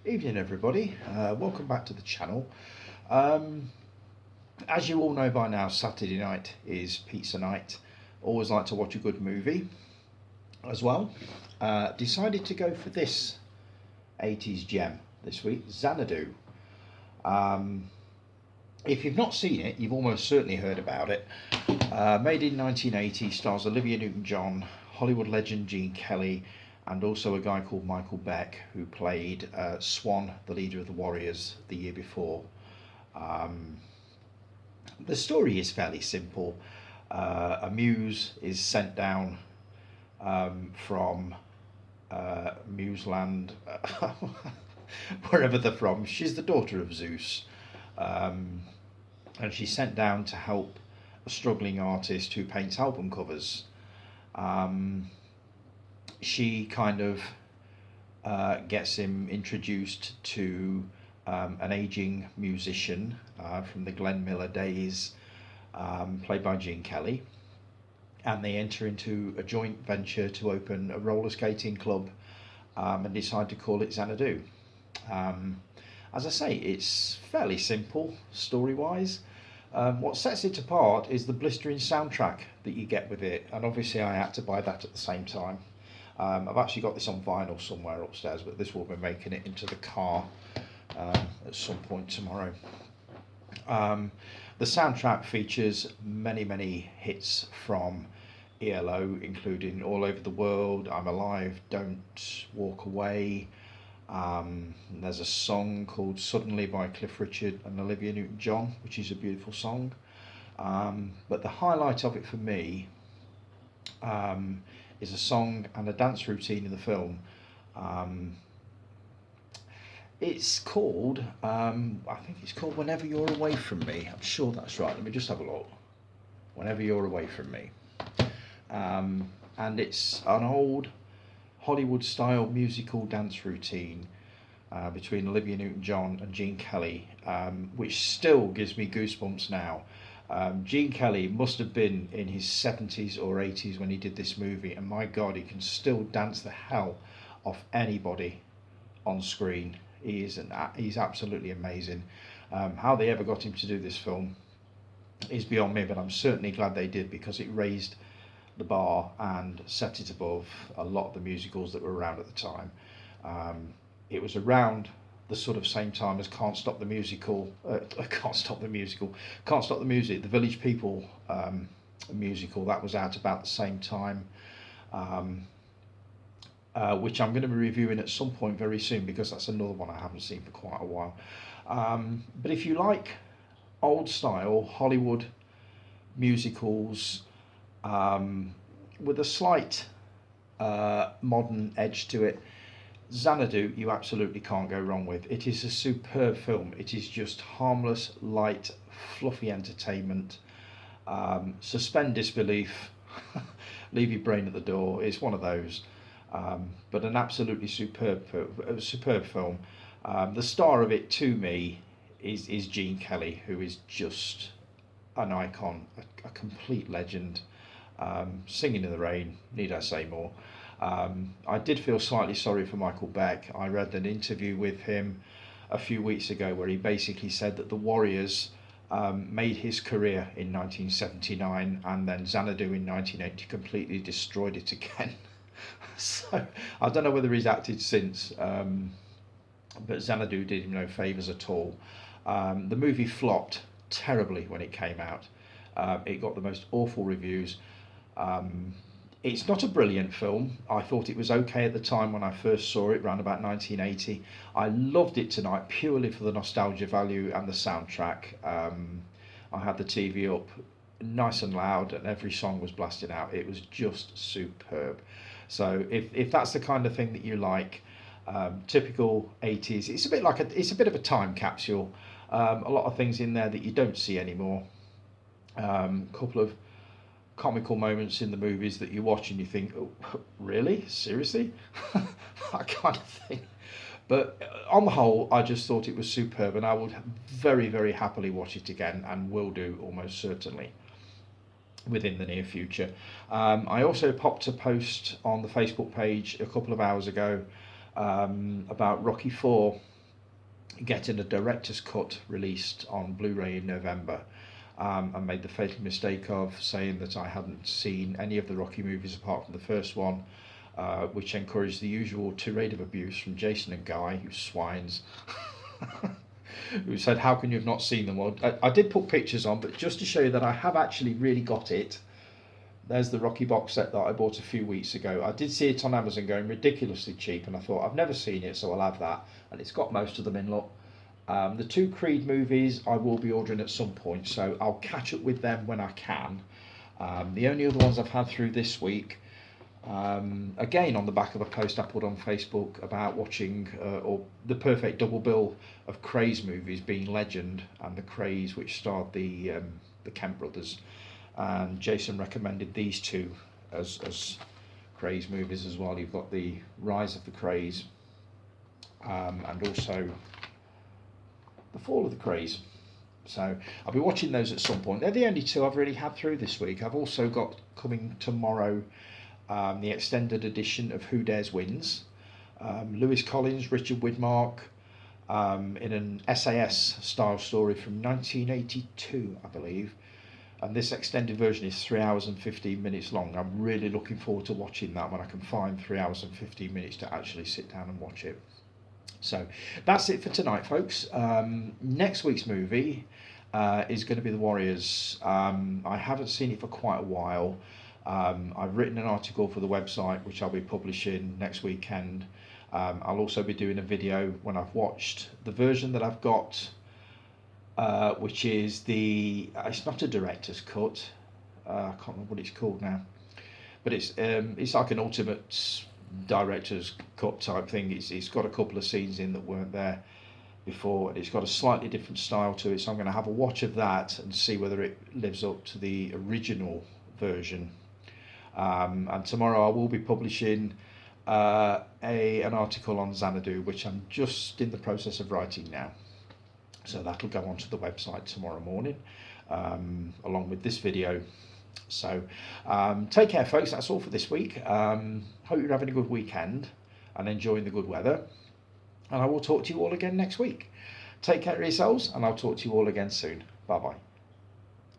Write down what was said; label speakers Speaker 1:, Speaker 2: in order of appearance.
Speaker 1: Evening everybody, welcome back to the channel. Um, as you all know by now, Saturday night is pizza night. Always like to watch a good movie as well. Decided to go for this 80s gem this week, Xanadu. Um, if you've not seen it, you've almost certainly heard about it. Made in 1980, stars Olivia Newton-John, Hollywood legend Gene Kelly, and also a guy called Michael Beck, who played Swan, the leader of the Warriors, the year before. Um, the story is fairly simple. A muse is sent down from Museland, wherever they're from. She's the daughter of Zeus, um, and she's sent down to help a struggling artist who paints album covers. Um, she kind of gets him introduced to an aging musician from the Glenn Miller days, played by Gene Kelly, and they enter into a joint venture to open a roller skating club and decide to call it Xanadu. Um, as I say, it's fairly simple story-wise. What sets it apart is the blistering soundtrack that you get with it, and obviously I had to buy that at the same time. I've actually got this on vinyl somewhere upstairs, but this will be making it into the car at some point tomorrow. Um, the soundtrack features many hits from ELO, including All Over the World, I'm Alive, Don't Walk Away. There's a song called Suddenly by Cliff Richard and Olivia Newton-John, which is a beautiful song. But the highlight of it for me is a song and a dance routine in the film. It's called, I think it's called Whenever You're Away From Me. I'm sure that's right. Let me just have a look. Whenever You're Away From Me. And it's an old Hollywood style musical dance routine between Olivia Newton-John and Gene Kelly, which still gives me goosebumps now. Gene Kelly must have been in his 70s or 80s when he did this movie, and my God, he can still dance the hell off anybody on screen. He's absolutely amazing. How they ever got him to do this film is beyond me, but I'm certainly glad they did, because it raised the bar and set it above a lot of the musicals that were around at the time. It was around the sort of same time as Can't Stop the Musical, Can't Stop the Musical, Can't Stop the Music, the Village People musical, that was out about the same time, which I'm going to be reviewing at some point very soon, because that's another one I haven't seen for quite a while. But if you like old style Hollywood musicals with a slight modern edge to it, Xanadu you absolutely can't go wrong with. It is a superb film. It is just harmless, light, fluffy entertainment. Suspend disbelief, leave your brain at the door. It's one of those. But an absolutely superb film. The star of it to me is Gene Kelly, who is just an icon, a complete legend. Singing in the Rain, need I say more? I did feel slightly sorry for Michael Beck. I read an interview with him a few weeks ago where he basically said that the Warriors made his career in 1979, and then Xanadu in 1980 completely destroyed it again. So I don't know whether he's acted since, but Xanadu did him no favours at all. The movie flopped terribly when it came out. It got the most awful reviews. It's not a brilliant film. I thought it was okay at the time when I first saw it, around about 1980. I loved it tonight purely for the nostalgia value and the soundtrack. I had the TV up nice and loud, and every song was blasted out. It was just superb. So if that's the kind of thing that you like, typical 80s, it's a bit of a time capsule. A lot of things in there that you don't see anymore. Couple of comical moments in the movies that you watch and you think, oh, really? Seriously? That kind of thing. But on the whole, I just thought it was superb, and I would very happily watch it again, and will do almost certainly within the near future. I also popped a post on the Facebook page a couple of hours ago about Rocky 4. getting a director's cut released on Blu-ray in November. I made the fatal mistake of saying that I hadn't seen any of the Rocky movies apart from the first one, which encouraged the usual tirade of abuse from Jason and Guy, who swines, who said, "How can you have not seen them?" Well, I did put pictures on, but just to show you that I have actually really got it. There's the Rocky box set that I bought a few weeks ago. I did see it on Amazon going ridiculously cheap, and I thought, I've never seen it, so I'll have that. And it's got most of them in, look. The two Creed movies I will be ordering at some point, so I'll catch up with them when I can. The only other ones I've had through this week, again on the back of a post I put on Facebook about watching or the perfect double bill of Craze movies, being Legend and The Craze, which starred the Kemp brothers. And Jason recommended these two as Craze movies as well. You've got the Rise of the Craze and also the Fall of the Craze. So I'll be watching those at some point. They're the only two I've really had through this week. I've also got coming tomorrow the extended edition of Who Dares Wins. Lewis Collins, Richard Widmark, in an SAS style story from 1982, I believe. And this extended version is 3 hours and 15 minutes long. I'm really looking forward to watching that when I can find 3 hours and 15 minutes to actually sit down and watch it. So that's it for tonight, folks. Next week's movie is going to be The Warriors. I haven't seen it for quite a while. I've written an article for the website, which I'll be publishing next weekend. I'll also be doing a video when I've watched the version that I've got, which is it's not a director's cut. I can't remember what it's called now, but it's like an ultimate director's cut type thing. It's got a couple of scenes in that weren't there before, and it's got a slightly different style to it. So I'm going to have a watch of that and see whether it lives up to the original version. And tomorrow I will be publishing an article on Xanadu, which I'm just in the process of writing now. So that'll go onto the website tomorrow morning, along with this video. So take care, folks. That's all for this week. Hope you're having a good weekend and enjoying the good weather. And I will talk to you all again next week. Take care of yourselves, and I'll talk to you all again soon. Bye-bye.